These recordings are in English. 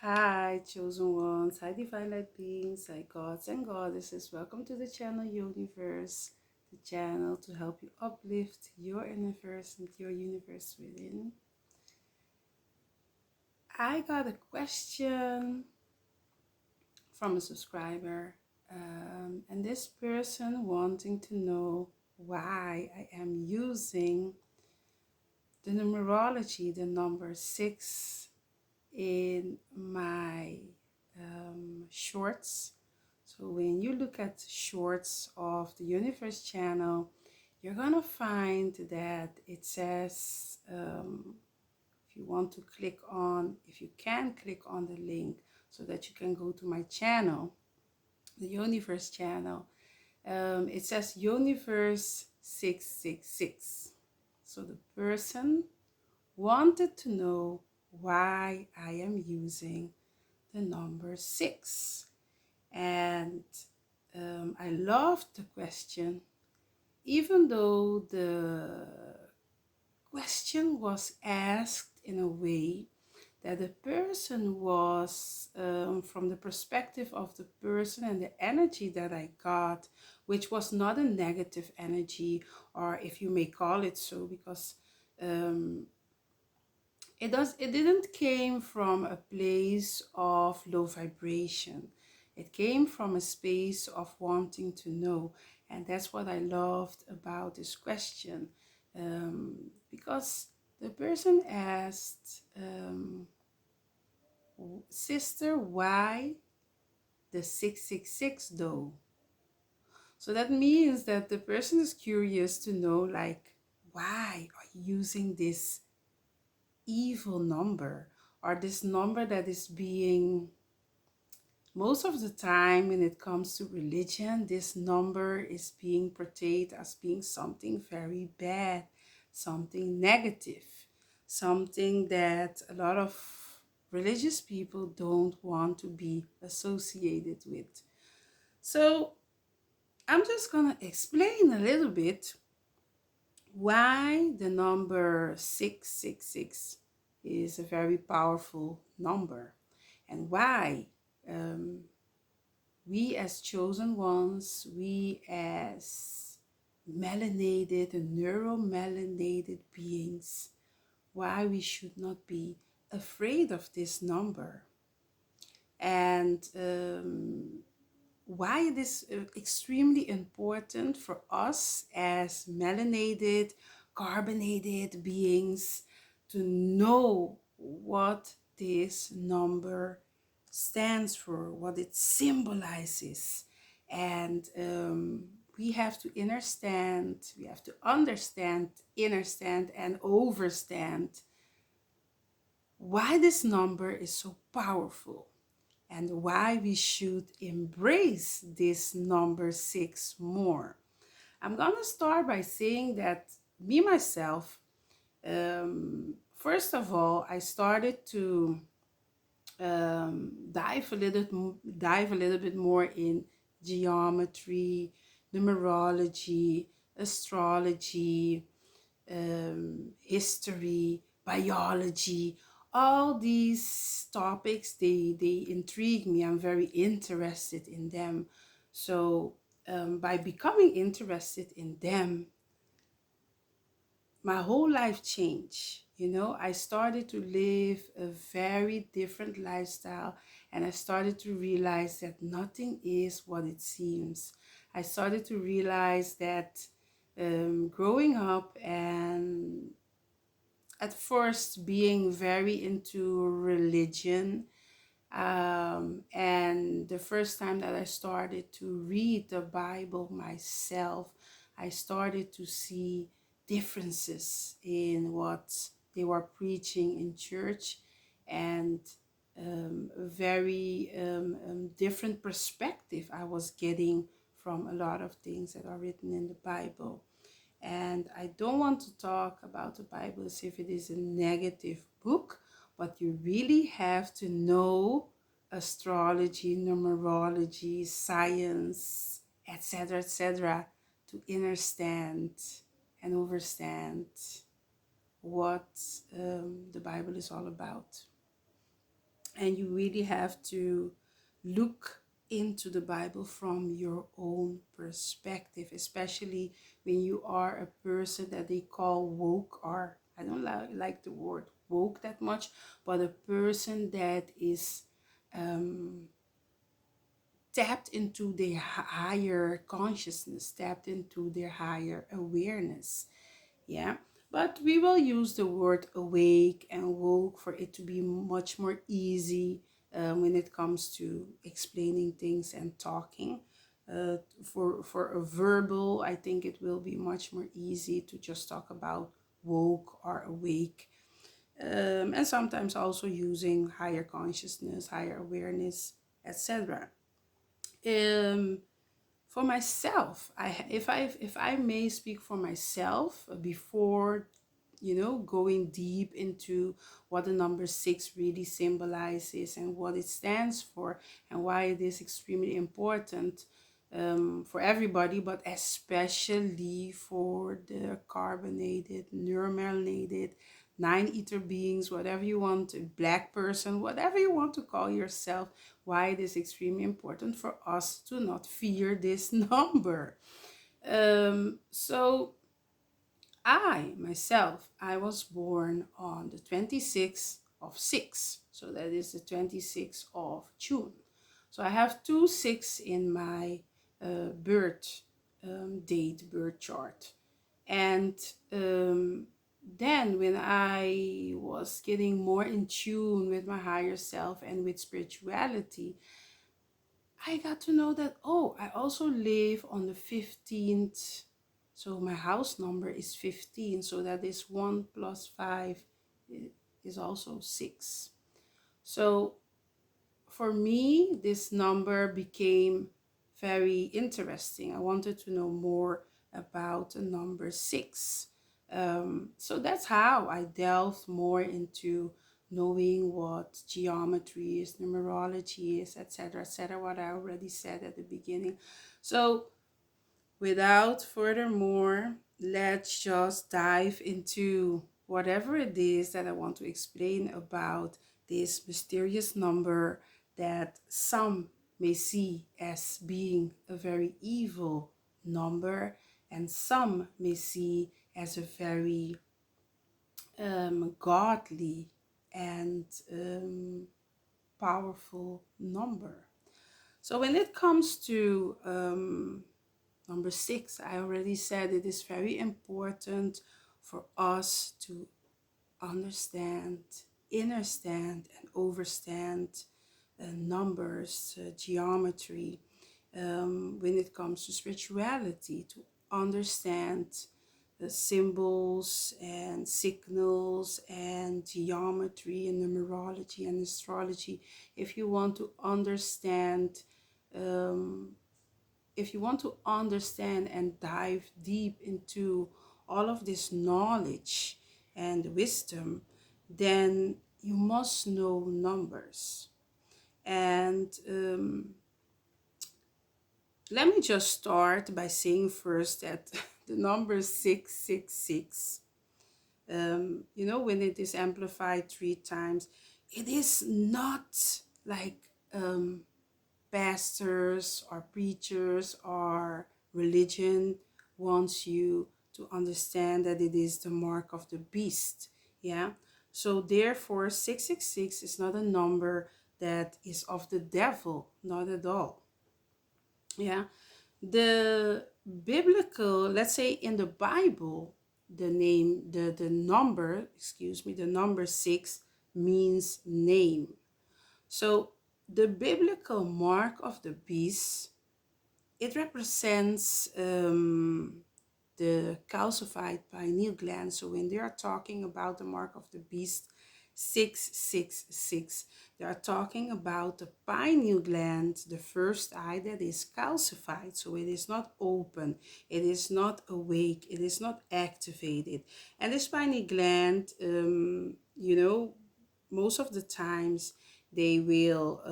Hi, chosen ones. Hi, divine light beings. Hi, gods and goddesses. Welcome to the channel Universe, the channel to help you uplift your universe and your universe within. I got a question from a subscriber, and this person wanting to know why I am using the numerology, the number 6, in my shorts. So when you look at shorts of the Universe channel, you're gonna find that it says, if you want to click on, if you can click on the link so that you can go to my channel, the Universe channel, it says Universe 666. So the person wanted to know why I am using the number 6. And I loved the question, even though the question was asked in a way that the person was, from the perspective of the person and the energy that I got, which was not a negative energy, or if you may call it so, because it didn't came from a place of low vibration. It came from a space of wanting to know. And that's what I loved about this question. Because the person asked, sister, why the 666 though? So that means that the person is curious to know, like, why are you using this evil number, or this number that is being, most of the time when it comes to religion, this number is being portrayed as being something very bad, something negative, something that a lot of religious people don't want to be associated with. So I'm just gonna explain a little bit why the number 666 is a very powerful number, and why we as chosen ones, we as melanated and neuromelanated beings, why we should not be afraid of this number, and why it is extremely important for us as melanated, carbonated beings to know what this number stands for, what it symbolizes. And we have to understand, understand, and overstand why this number is so powerful, and why we should embrace this number 6 more. I'm gonna start by saying that me myself, first of all, I started to dive a little bit more in geometry, numerology, astrology, history, biology. All these topics, they intrigue me. I'm very interested in them. So by becoming interested in them, my whole life changed. I started to live a very different lifestyle, and I started to realize that nothing is what it seems. I started to realize that growing up, and at first being very into religion, and the first time that I started to read the Bible myself, I started to see differences in what they were preaching in church, and a very different perspective I was getting from a lot of things that are written in the Bible. And I don't want to talk about the Bible as if it is a negative book, but you really have to know astrology, numerology, science, etc., to understand and understand what the Bible is all about. And you really have to look into the Bible from your own perspective, especially when you are a person that they call woke, or I don't like the word woke that much, but a person that is tapped into their higher consciousness, tapped into their higher awareness. Yeah, but we will use the word awake and woke for it to be much more easy when it comes to explaining things and talking. For a verbal, I think it will be much more easy to just talk about woke or awake, and sometimes also using higher consciousness, higher awareness, etc. For myself, if I may speak for myself, before going deep into what the number 6 really symbolizes and what it stands for and why it is extremely important for everybody, but especially for the carbonated, neuromelanated, nine ether beings, whatever you want, a black person, whatever you want to call yourself, why it is extremely important for us to not fear this number. So I was born on the 26th of 6. So that is the 26th of June. So I have 2 6 in my birth date, birth chart. And then when I was getting more in tune with my higher self and with spirituality, I got to know that, oh, I also live on the 15th. So my house number is 15. So that is 1 plus 5 is also 6. So for me, this number became very interesting. I wanted to know more about the number 6. So that's how I delved more into knowing what geometry is, numerology is, etc., what I already said at the beginning. So without furthermore, let's just dive into whatever it is that I want to explain about this mysterious number that some may see as being a very evil number, and some may see as a very godly and powerful number. So when it comes to number 6, I already said it is very important for us to understand, understand, and overstand numbers, geometry, when it comes to spirituality, to understand the symbols and signals and geometry and numerology and astrology. If you want to understand um, if you want to understand and dive deep into all of this knowledge and wisdom, then you must know numbers. And let me just start by saying first that the number 666, when it is amplified 3 times, it is not like pastors or preachers or religion wants you to understand that it is the mark of the beast. Yeah. So therefore 666 is not a number that is of the devil, not at all. Yeah. The biblical, let's say in the Bible, the number 6 means name. So the biblical mark of the beast, it represents the calcified pineal gland. So when they are talking about the mark of the beast 666, they are talking about the pineal gland, the first eye that is calcified. So it is not open, it is not awake, it is not activated. And this pineal gland, most of the times they will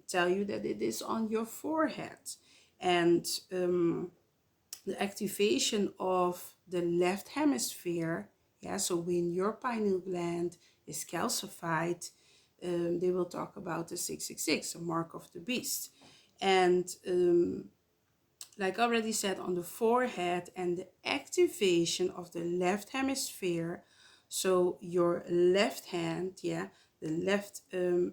tell you that it is on your forehead. And the activation of the left hemisphere, yeah, so when your pineal gland is calcified, they will talk about the 666, a mark of the beast. And like I already said, on the forehead and the activation of the left hemisphere. So your left hand, yeah, the left, no,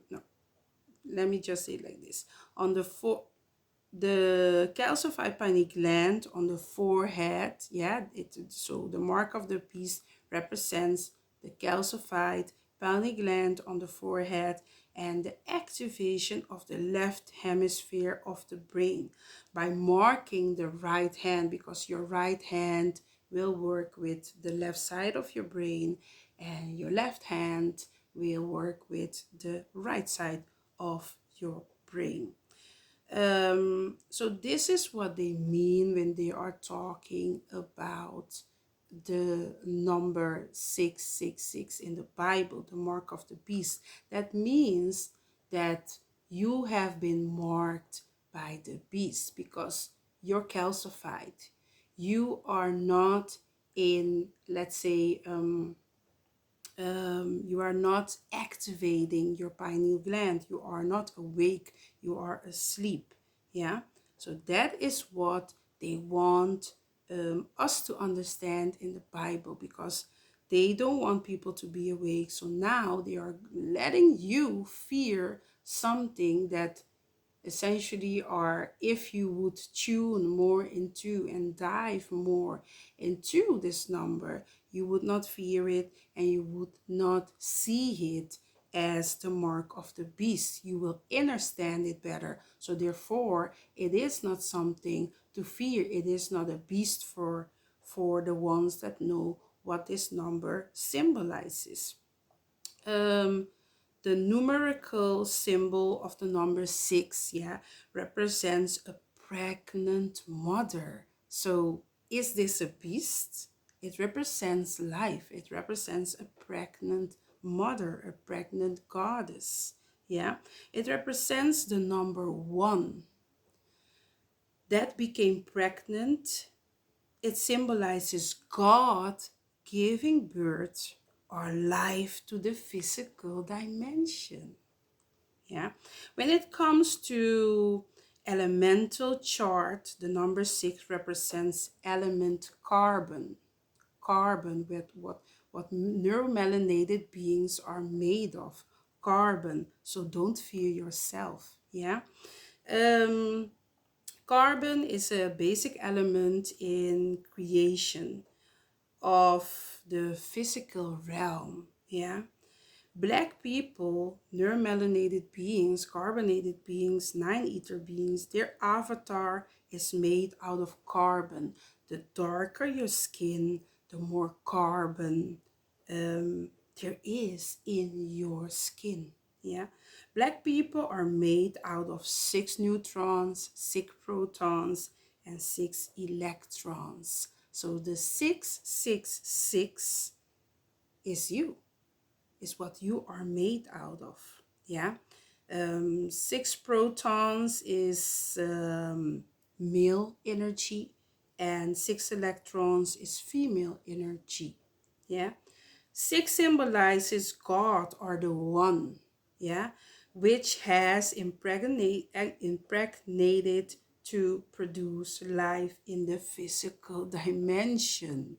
let me just say it like this. On the calcified pineal gland on the forehead, yeah, so the mark of the beast represents the calcified pineal gland on the forehead and the activation of the left hemisphere of the brain by marking the right hand, because your right hand will work with the left side of your brain and your left hand will work with the right side of your brain. So this is what they mean when they are talking about the number 666 in the Bible, the mark of the beast. That means that you have been marked by the beast because you're calcified. You are not in, let's say, you are not activating your pineal gland. You are not awake. You are asleep. Yeah. So that is what they want us to understand in the Bible, because they don't want people to be awake. So now they are letting you fear something that essentially are, if you would tune more into and dive more into this number, you would not fear it and you would not see it as the mark of the beast. You will understand it better. So therefore, it is not something to fear. It is not a beast for the ones that know what this number symbolizes. The numerical symbol of the number 6, yeah, represents a pregnant mother. So is this a beast? It represents life. It represents a pregnant mother, a pregnant goddess. Yeah, it represents the number 1 that became pregnant. It symbolizes God giving birth or life to the physical dimension. Yeah. When it comes to elemental chart, the number 6 represents element carbon. Carbon, with what neuromelanated beings are made of. Carbon. So don't fear yourself. Yeah. Carbon is a basic element in creation of the physical realm. Yeah. Black people, neuromelanated beings, carbonated beings, 9-ether beings, their avatar is made out of carbon. The darker your skin, the more carbon there is in your skin. Yeah. Black people are made out of 6 neutrons, 6 protons, and 6 electrons. So the 666 is you, is what you are made out of. Yeah. 6 protons is male energy and 6 electrons is female energy. Yeah. 6 symbolizes God, or the one, yeah, which has impregnated to produce life in the physical dimension.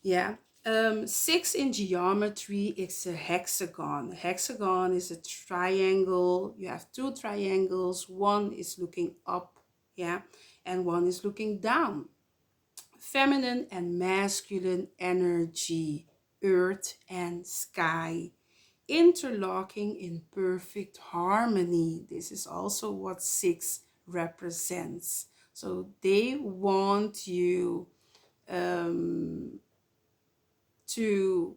Yeah. 6 in geometry, it's a hexagon. A hexagon is a triangle. You have 2 triangles. One is looking up, yeah, and one is looking down. Feminine and masculine energy, earth and sky, interlocking in perfect harmony. This is also what 6 represents. So they want you to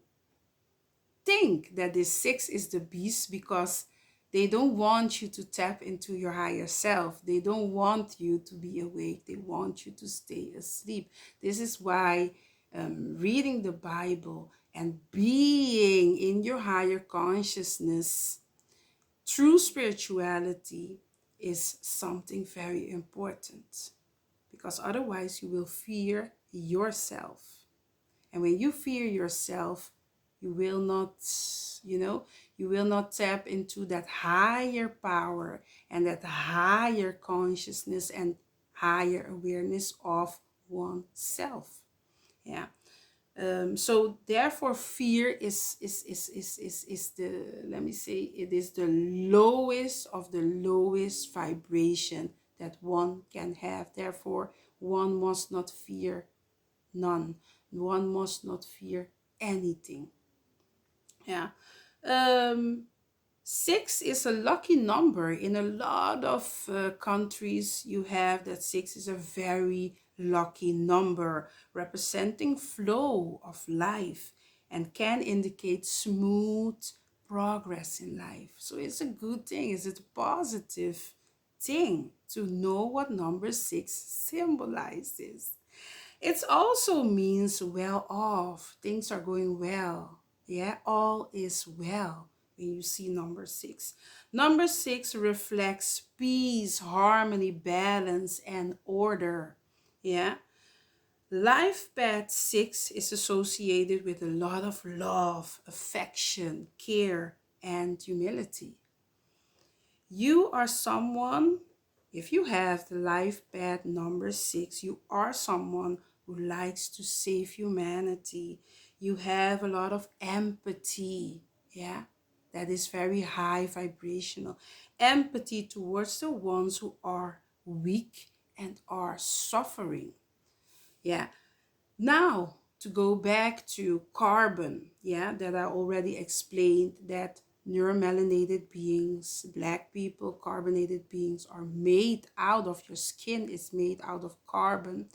think that this 6 is the beast, because they don't want you to tap into your higher self. They don't want you to be awake. They want you to stay asleep. This is why reading the Bible and being in your higher consciousness through spirituality is something very important, because otherwise you will fear yourself. And when you fear yourself, you will not, You will not tap into that higher power and that higher consciousness and higher awareness of oneself. Yeah. So therefore fear is the, let me say, it is the lowest of the lowest vibration that one can have. Therefore one must not fear none. One must not fear anything. Yeah. um 6 is a lucky number. In a lot of countries, you have that 6 is a very lucky number, representing flow of life and can indicate smooth progress in life. So it's a good thing, it's a positive thing to know what number 6 symbolizes. It also means well off, things are going well. Yeah, all is well when you see number 6. Number 6 reflects peace, harmony, balance, and order. Yeah. Life path 6 is associated with a lot of love, affection, care, and humility. You are someone, if you have the life path number 6, you are someone who likes to save humanity. You have a lot of empathy. Yeah, that is very high vibrational. Empathy towards the ones who are weak and are suffering. Yeah. Now, to go back to carbon, yeah, that I already explained, that neuromelanated beings, black people, carbonated beings are made out of, your skin is made out of carbon.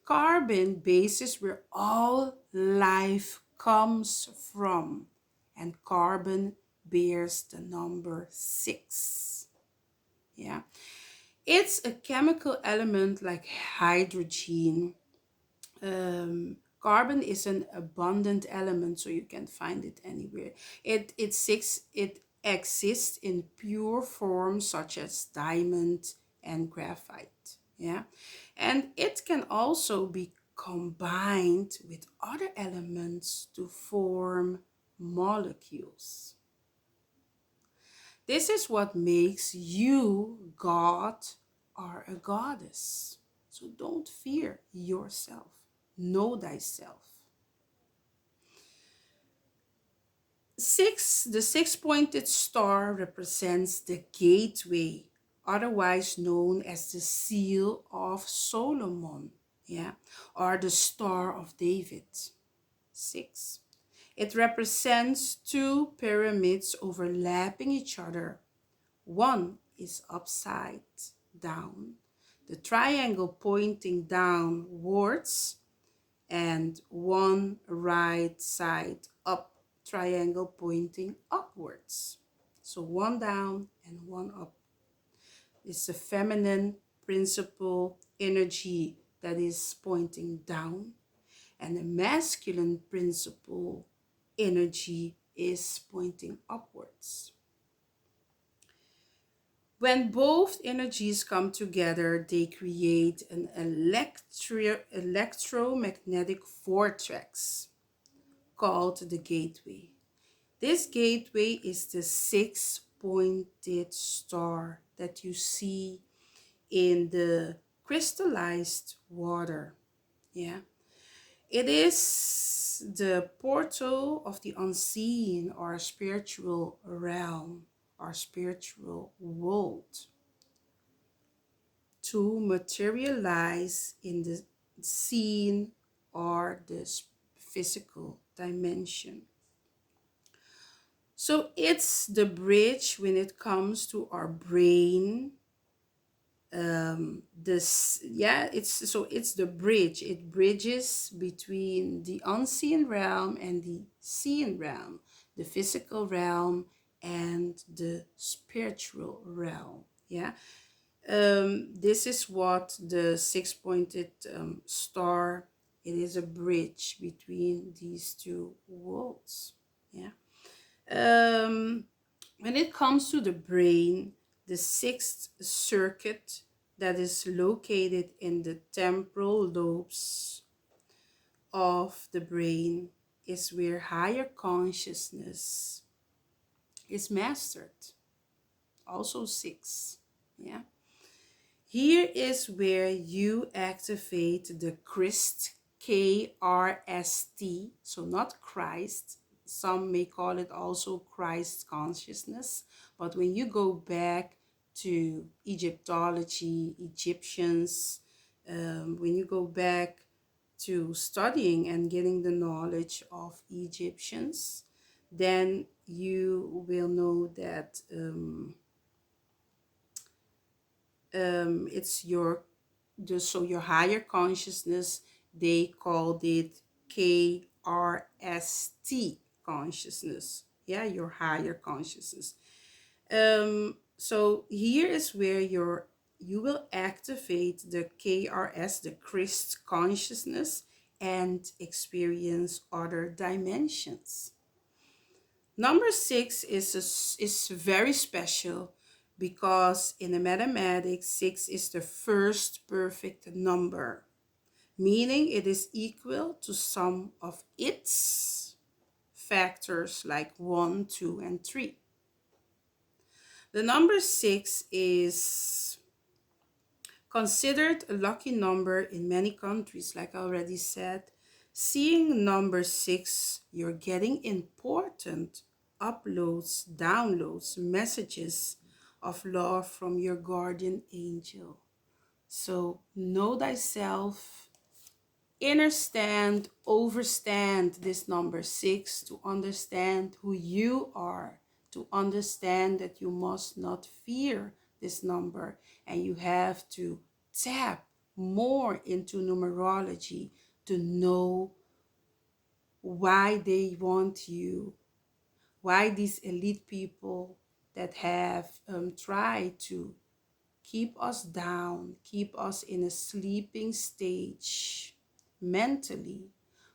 Carbon basis where all life comes from, and carbon bears the number 6. Yeah, it's a chemical element like hydrogen. Carbon is an abundant element, so you can find it anywhere. It exists in pure form such as diamond and graphite. Yeah, and it can also be combined with other elements to form molecules. This is what makes you God or a goddess. So don't fear yourself. Know thyself. 6, the 6-pointed star represents the gateway, otherwise known as the seal of Solomon, yeah, or the Star of David. 6. It represents 2 pyramids overlapping each other. One is upside down, the triangle pointing downwards, and one right side up, triangle pointing upwards. So one down and one up. It's a feminine principle energy that is pointing down, and the masculine principle energy is pointing upwards. When both energies come together, they create an electromagnetic vortex called the gateway. This gateway is the 6-pointed star that you see in the crystallized water. Yeah. It is the portal of the unseen or spiritual realm or spiritual world to materialize in the seen or the physical dimension. So it's the bridge when it comes to our brain. It's the bridge. It bridges between the unseen realm and the seen realm, the physical realm and the spiritual realm. Yeah. This is what the 6-pointed star, it is a bridge between these two worlds. Yeah. When it comes to the brain, the 6th circuit that is located in the temporal lobes of the brain is where higher consciousness is mastered. Also 6. Yeah. Here is where you activate the Christ, KRST, so not Christ. Some may call it also Christ consciousness. But when you go back to Egyptology, Egyptians, when you go back to studying and getting the knowledge of Egyptians, then you will know that it's so your higher consciousness, they called it KRST consciousness. Yeah, your higher consciousness. So here is where you will activate the KRS, the Christ consciousness, and experience other dimensions. Number 6 is very special because in the mathematics, 6 is the first perfect number, meaning it is equal to some of its factors like 1, 2, and 3. The number 6 is considered a lucky number in many countries, like I already said. Seeing number 6, you're getting important uploads, downloads, messages of love from your guardian angel. So know thyself, understand, overstand this number 6 to understand who you are, to understand that you must not fear this number, and you have to tap more into numerology to know why they want you, why these elite people that have tried to keep us down, keep us in a sleeping stage mentally,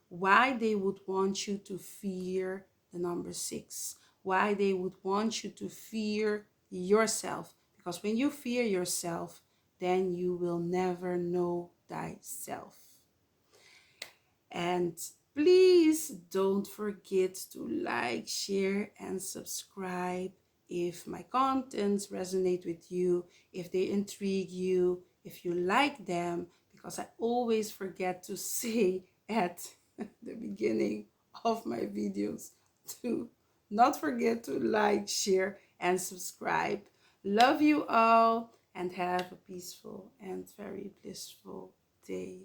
why they would want you to fear the number 6, why they would want you to fear yourself. Because when you fear yourself, then you will never know thyself. And please don't forget to like, share, and subscribe if my contents resonate with you, if they intrigue you, if you like them, because I always forget to say at the beginning of my videos to not forget to like, share, and subscribe. Love you all and have a peaceful and very blissful day.